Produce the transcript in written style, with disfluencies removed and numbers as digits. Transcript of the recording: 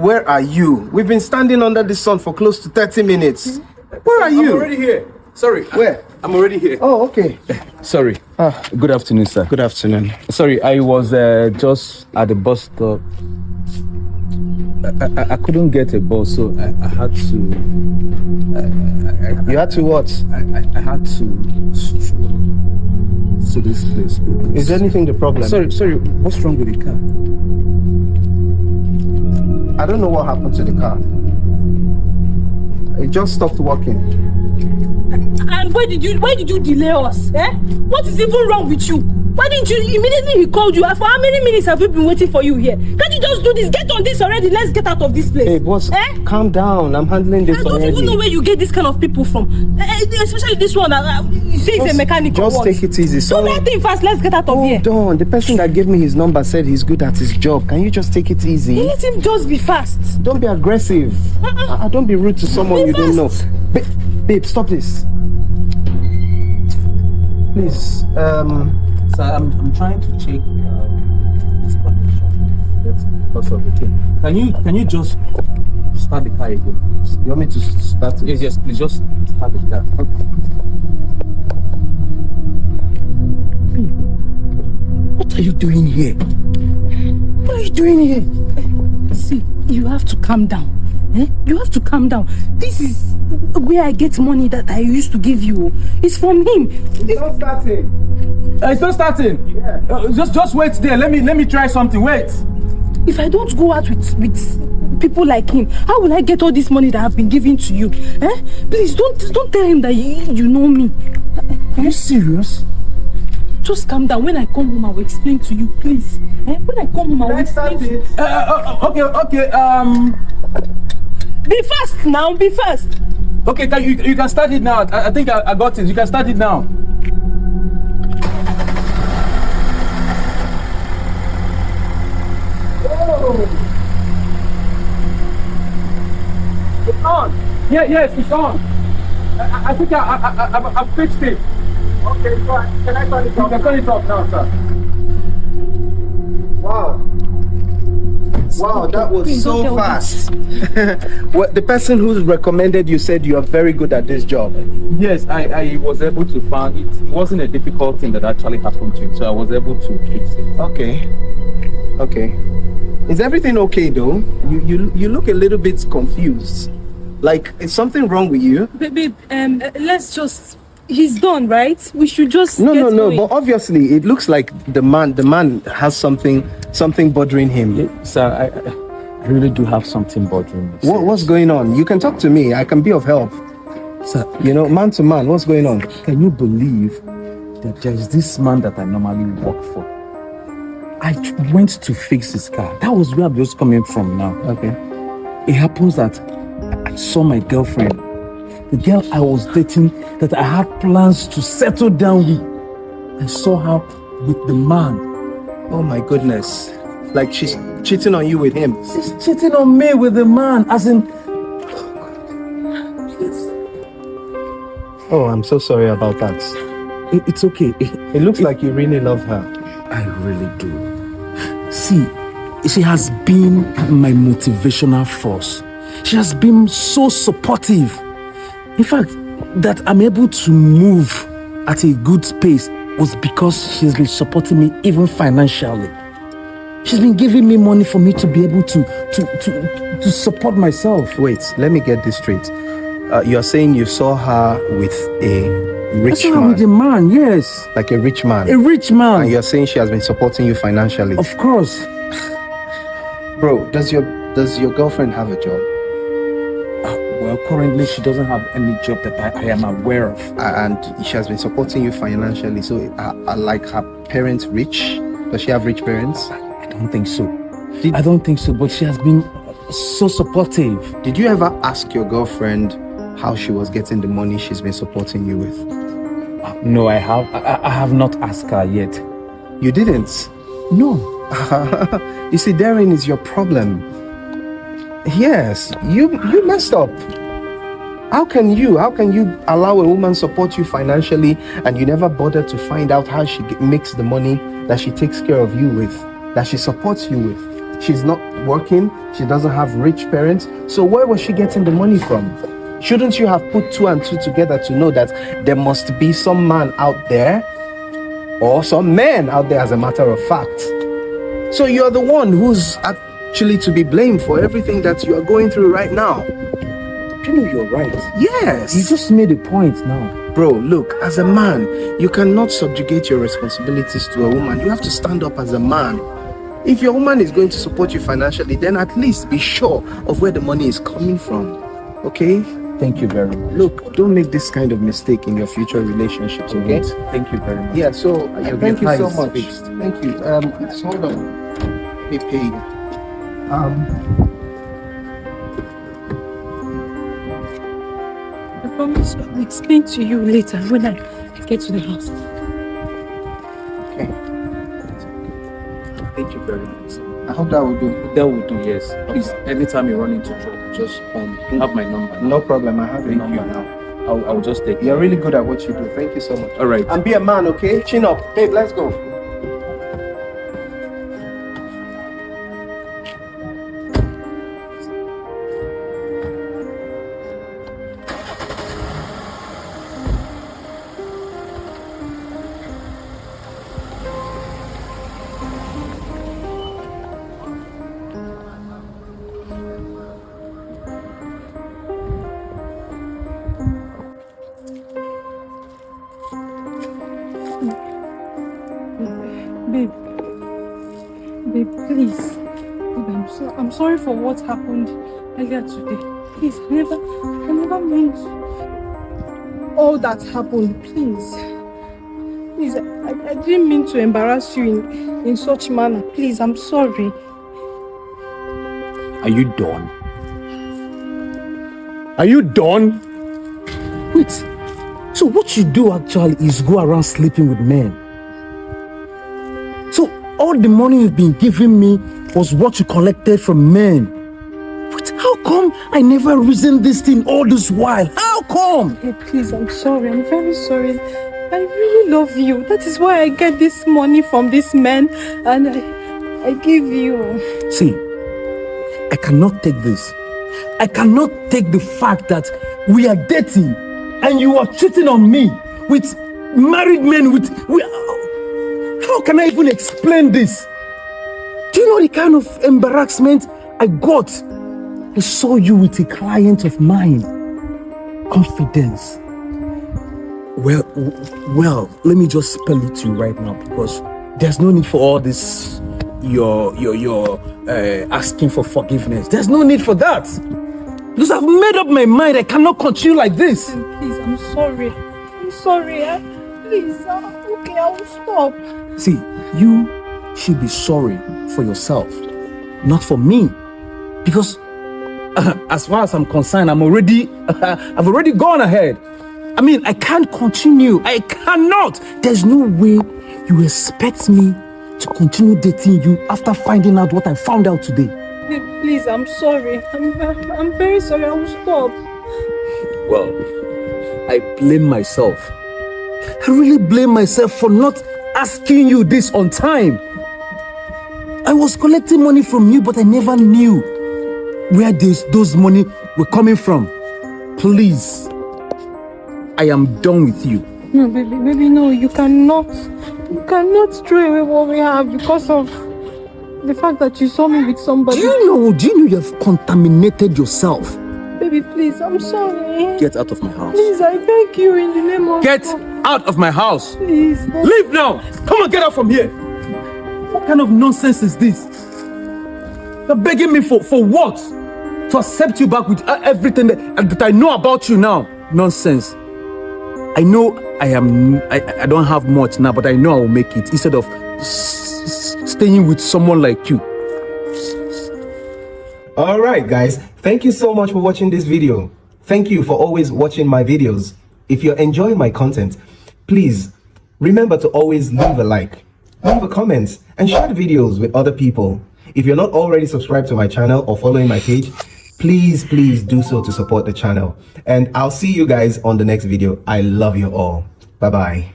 Where are you? We've been standing under the sun for close to 30 minutes. Where are you? I'm already here. Sorry. Where? I'm already here. Oh, okay. Sorry. Good afternoon, sir. Good afternoon. Sorry, I was just at the bus stop. I couldn't get a bus, so I had to... You had to what? I had to this place. Is anything the problem? Sorry, what's wrong with the car? I don't know what happened to the car. It just stopped working. And why did you delay us? Eh? What is even wrong with you? Why didn't you immediately he called you? For how many minutes have we been waiting for you here? Can't you just do this? Get on this already. Let's get out of this place. Hey, boss, calm down. I'm handling this already. I don't even know where you get this kind of people from. Especially this one that you say is a mechanic. Just take it easy. Do that thing fast. Let's get out of here. Hold on. The person that gave me his number said he's good at his job. Can you just take it easy? You let him just be fast. Don't be aggressive. Don't be rude to someone you don't know. Babe, stop this. Please. Sir, I'm trying to check this connection. That's because of the thing. Can you just start the car again, please? You want me to start it? Yes, please just start the car. Okay. What are you doing here? What are you doing here? See, you have to calm down. Eh? You have to calm down. This is where I get money that I used to give you. It's from him. It's not starting. It's not starting. Yeah. Just wait there. Let me try something. Wait. If I don't go out with people like him, how will I get all this money that I've been giving to you? Eh? Please don't tell him that you know me. Are you serious? Just calm down. When I come home, I will explain to you, please. Eh? When I come home, I will explain to you. Okay. Be fast now. Be fast. Okay, you can start it now. I think I got it. You can start it now. It's on. Yes, it's on. I think I've fixed it. Okay, so can I turn it off? You can turn it off now, sir. Wow, that was so fast. Well, the person who recommended you said you are very good at this job. Yes, I was able to find it. It wasn't a difficult thing that actually happened to him, so I was able to fix it. Okay. Is everything okay though? You look a little bit confused. Like, is something wrong with you? Babe, let's just... He's done, right? We should just No. But obviously, it looks like the man has something bothering him. Yeah, sir, I really do have something bothering me. What's going on? You can talk to me. I can be of help. Sir, man to man, what's going on? Can you believe that there is this man that I normally work for? I went to fix his car. That was where I'm just coming from now. Okay. It happens that I saw my girlfriend, the girl I was dating, that I had plans to settle down with. I saw her with the man. Oh my goodness. Like she's cheating on you with him. She's cheating on me with the man, as in... Oh, I'm so sorry about that. It's okay. It looks like you really love her. I really do. See, she has been my motivational force. She has been so supportive. In fact, that I'm able to move at a good pace was because she's been supporting me even financially. She's been giving me money for me to be able to support myself. Wait, let me get this straight. You're saying you saw her with a rich man? With a man, yes. Like a rich man? A rich man. And you're saying she has been supporting you financially? Of course. Bro, does your girlfriend have a job? Well, currently she doesn't have any job that I am aware of. And she has been supporting you financially. So, like her parents rich? Does she have rich parents? I don't think so. I don't think so, but she has been so supportive. Did you ever ask your girlfriend how she was getting the money she's been supporting you with? No, I have not asked her yet. You didn't? No. You see, therein is your problem. Yes, you messed up. How can you allow a woman support you financially and you never bother to find out how she makes the money that she takes care of you with, that she supports you with? She's not working. She doesn't have rich parents. So where was she getting the money from? Shouldn't you have put 2 and 2 together to know that there must be some man out there, or some men out there, as a matter of fact? So you're the one who's actually to be blamed for everything that you are going through right now. You know you're right. Yes. You just made a point now. Bro, look, as a man, you cannot subjugate your responsibilities to a woman. You have to stand up as a man. If your woman is going to support you financially, then at least be sure of where the money is coming from. Okay? Thank you very much. Look, don't make this kind of mistake in your future relationships, okay? Thank you very much. Yeah, so thank you so much. Fixed. Thank you. Just hold on. Be paid. I promise I'll explain to you later when I get to the house. Okay. Thank you very much. I hope that will do. That will do, yes. Please, anytime you run into trouble, just have my number. No problem. I have your Thank number you. now. I'll just take it. You're really good at what you do. Thank you so much. All right. And be a man, okay? Chin up. Babe, let's go. Babe. Babe, please. Babe, I'm sorry for what happened earlier today. Please, I never meant all that happened. Please. Please, I didn't mean to embarrass you in such manner. Please, I'm sorry. Are you done? Are you done? Wait. So what you do actually is go around sleeping with men. So all the money you've been giving me was what you collected from men. But how come I never reasoned this thing all this while? How come? Hey, please, I'm sorry. I'm very sorry. I really love you. That is why I get this money from this man and I give you. See, I cannot take this. I cannot take the fact that we are dating and you are cheating on me with married men how can I even explain this? Do you know the kind of embarrassment I got? I saw you with a client of mine. Confidence. Well, let me just spell it to you right now because there's no need for all this your asking for forgiveness. There's no need for that. Because I've made up my mind I cannot continue like this. Please, I'm sorry. I'm sorry. Please, okay, I will stop. See, you should be sorry for yourself, not for me. Because as far as I'm concerned, I've already gone ahead. I mean, I can't continue. I cannot. There's no way you expect me to continue dating you after finding out what I found out today. Please, I'm sorry. I'm very sorry. I will stop. Well, I blame myself. I really blame myself for not asking you this on time. I was collecting money from you, but I never knew where those money were coming from. Please, I am done with you. No, baby, no, you cannot throw away what we have because of the fact that you saw me with somebody. Do you know you have contaminated yourself? Baby, please, I'm sorry. Get out of my house. Please, I beg you in the name of Get God. out of my house. Please. Leave now. Come on, get out from here. What kind of nonsense is this? You're begging me for what? To accept you back with everything that I know about you now. Nonsense. I know I don't have much now, but I know I will make it instead of staying with someone like you. Alright guys, thank you so much for watching this video. Thank you for always watching my videos. If you're enjoying my content, please remember to always leave a like, leave a comment, and share the videos with other people. If you're not already subscribed to my channel or following my page, please do so to support the channel. And I'll see you guys on the next video. I love you all. Bye bye.